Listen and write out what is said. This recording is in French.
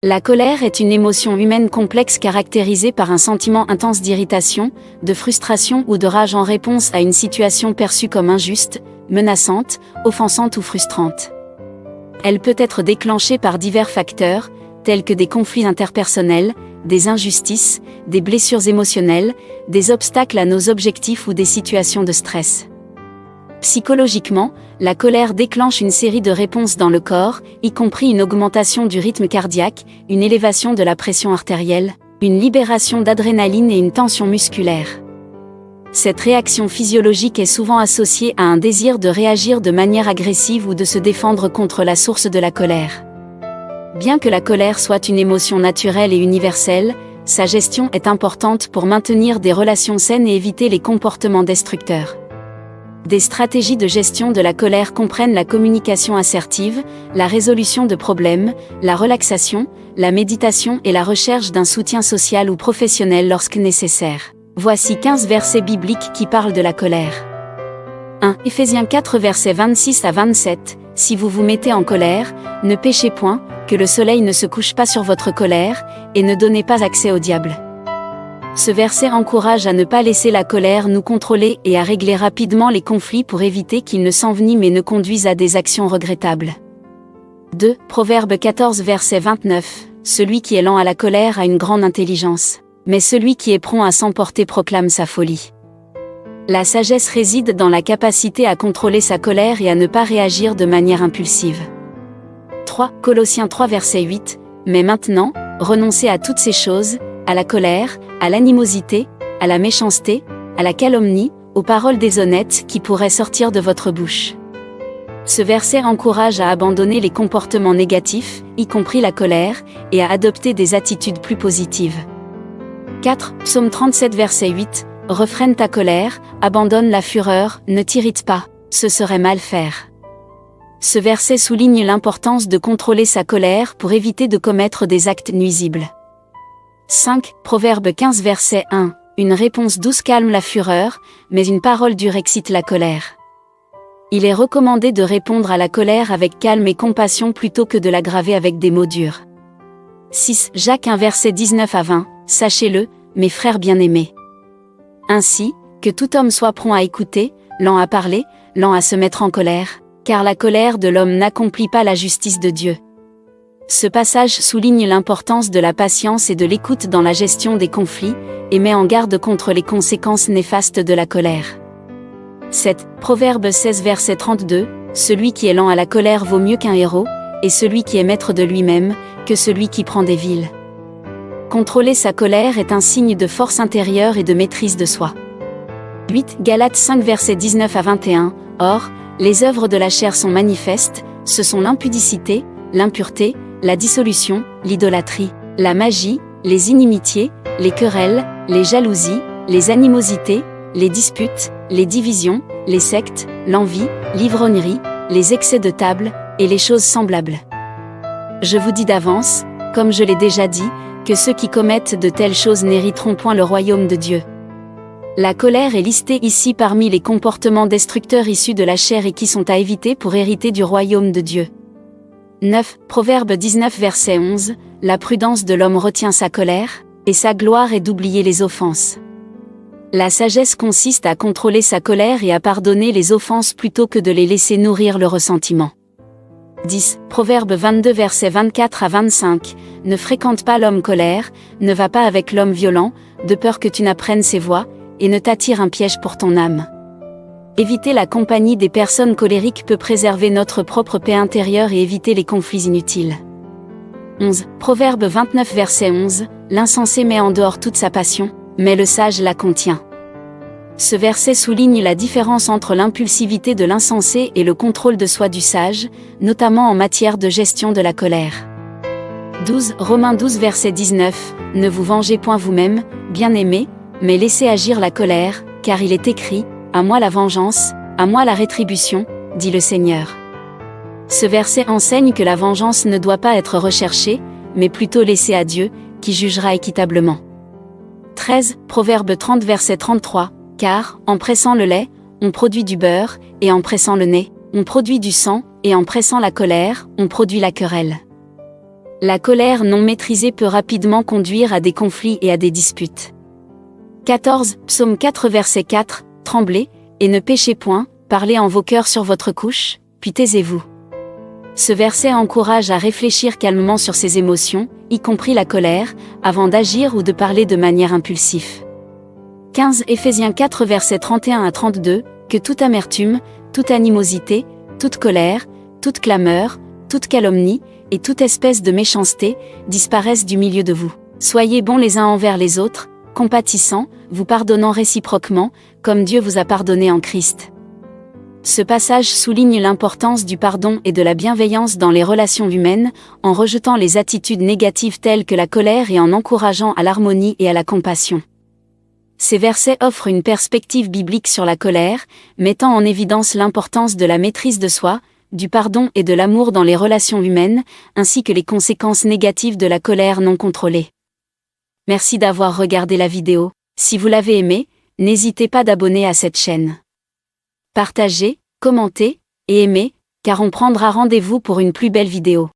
La colère est une émotion humaine complexe caractérisée par un sentiment intense d'irritation, de frustration ou de rage en réponse à une situation perçue comme injuste, menaçante, offensante ou frustrante. Elle peut être déclenchée par divers facteurs, tels que des conflits interpersonnels, des injustices, des blessures émotionnelles, des obstacles à nos objectifs ou des situations de stress. Psychologiquement, la colère déclenche une série de réponses dans le corps, y compris une augmentation du rythme cardiaque, une élévation de la pression artérielle, une libération d'adrénaline et une tension musculaire. Cette réaction physiologique est souvent associée à un désir de réagir de manière agressive ou de se défendre contre la source de la colère. Bien que la colère soit une émotion naturelle et universelle, sa gestion est importante pour maintenir des relations saines et éviter les comportements destructeurs. Des stratégies de gestion de la colère comprennent la communication assertive, la résolution de problèmes, la relaxation, la méditation et la recherche d'un soutien social ou professionnel lorsque nécessaire. Voici 15 versets bibliques qui parlent de la colère. 1. Éphésiens 4 versets 26 à 27. Si vous vous mettez en colère, ne péchez point, que le soleil ne se couche pas sur votre colère, et ne donnez pas accès au diable. Ce verset encourage à ne pas laisser la colère nous contrôler et à régler rapidement les conflits pour éviter qu'ils ne s'enveniment et ne conduisent à des actions regrettables. 2. Proverbe 14 verset 29. Celui qui est lent à la colère a une grande intelligence, mais celui qui est prompt à s'emporter proclame sa folie. La sagesse réside dans la capacité à contrôler sa colère et à ne pas réagir de manière impulsive. 3. Colossiens 3 verset 8. Mais maintenant, renoncez à toutes ces choses, à la colère, à l'animosité, à la méchanceté, à la calomnie, aux paroles déshonnêtes qui pourraient sortir de votre bouche. Ce verset encourage à abandonner les comportements négatifs, y compris la colère, et à adopter des attitudes plus positives. 4. Psaume 37 verset 8. Refrène ta colère, abandonne la fureur, ne t'irrite pas, ce serait mal faire. Ce verset souligne l'importance de contrôler sa colère pour éviter de commettre des actes nuisibles. 5. Proverbe 15 verset 1. Une réponse douce calme la fureur, mais une parole dure excite la colère. Il est recommandé de répondre à la colère avec calme et compassion plutôt que de l'aggraver avec des mots durs. 6. Jacques 1 verset 19 à 20. Sachez-le, mes frères bien-aimés. Ainsi, que tout homme soit prompt à écouter, lent à parler, lent à se mettre en colère, car la colère de l'homme n'accomplit pas la justice de Dieu. Ce passage souligne l'importance de la patience et de l'écoute dans la gestion des conflits, et met en garde contre les conséquences néfastes de la colère. 7. Proverbe 16 verset 32. Celui qui est lent à la colère vaut mieux qu'un héros, et celui qui est maître de lui-même, que celui qui prend des villes. Contrôler sa colère est un signe de force intérieure et de maîtrise de soi. 8. Galates 5 verset 19 à 21. Or, les œuvres de la chair sont manifestes, ce sont l'impudicité, l'impureté, la dissolution, l'idolâtrie, la magie, les inimitiés, les querelles, les jalousies, les animosités, les disputes, les divisions, les sectes, l'envie, l'ivrognerie, les excès de table, et les choses semblables. Je vous dis d'avance, comme je l'ai déjà dit, que ceux qui commettent de telles choses n'hériteront point le royaume de Dieu. La colère est listée ici parmi les comportements destructeurs issus de la chair et qui sont à éviter pour hériter du royaume de Dieu. 9. Proverbe 19 verset 11. La prudence de l'homme retient sa colère, et sa gloire est d'oublier les offenses. La sagesse consiste à contrôler sa colère et à pardonner les offenses plutôt que de les laisser nourrir le ressentiment. 10. Proverbe 22 verset 24 à 25. Ne fréquente pas l'homme colère, ne va pas avec l'homme violent, de peur que tu n'apprennes ses voies, et ne t'attire un piège pour ton âme. Éviter la compagnie des personnes colériques peut préserver notre propre paix intérieure et éviter les conflits inutiles. 11. Proverbe 29 verset 11. L'insensé met en dehors toute sa passion, mais le sage la contient. Ce verset souligne la différence entre l'impulsivité de l'insensé et le contrôle de soi du sage, notamment en matière de gestion de la colère. 12. Romains 12 verset 19. Ne vous vengez point vous-même, bien-aimés, mais laissez agir la colère, car il est écrit, à moi la vengeance, à moi la rétribution, dit le Seigneur. Ce verset enseigne que la vengeance ne doit pas être recherchée, mais plutôt laissée à Dieu, qui jugera équitablement. 13. Proverbe 30 verset 33. Car, en pressant le lait, on produit du beurre, et en pressant le nez, on produit du sang, et en pressant la colère, on produit la querelle. La colère non maîtrisée peut rapidement conduire à des conflits et à des disputes. 14. Psaume 4 verset 4. Tremblez, et ne péchez point, parlez en vos cœurs sur votre couche, puis taisez-vous. Ce verset encourage à réfléchir calmement sur ses émotions, y compris la colère, avant d'agir ou de parler de manière impulsive. 15. Éphésiens 4 versets 31 à 32. Que toute amertume, toute animosité, toute colère, toute clameur, toute calomnie, et toute espèce de méchanceté, disparaissent du milieu de vous. Soyez bons les uns envers les autres, compatissants, vous pardonnant réciproquement, comme Dieu vous a pardonné en Christ. Ce passage souligne l'importance du pardon et de la bienveillance dans les relations humaines, en rejetant les attitudes négatives telles que la colère et en encourageant à l'harmonie et à la compassion. Ces versets offrent une perspective biblique sur la colère, mettant en évidence l'importance de la maîtrise de soi, du pardon et de l'amour dans les relations humaines, ainsi que les conséquences négatives de la colère non contrôlée. Merci d'avoir regardé la vidéo. Si vous l'avez aimée, n'hésitez pas d'abonner à cette chaîne. Partagez, commentez et aimez, car on prendra rendez-vous pour une plus belle vidéo.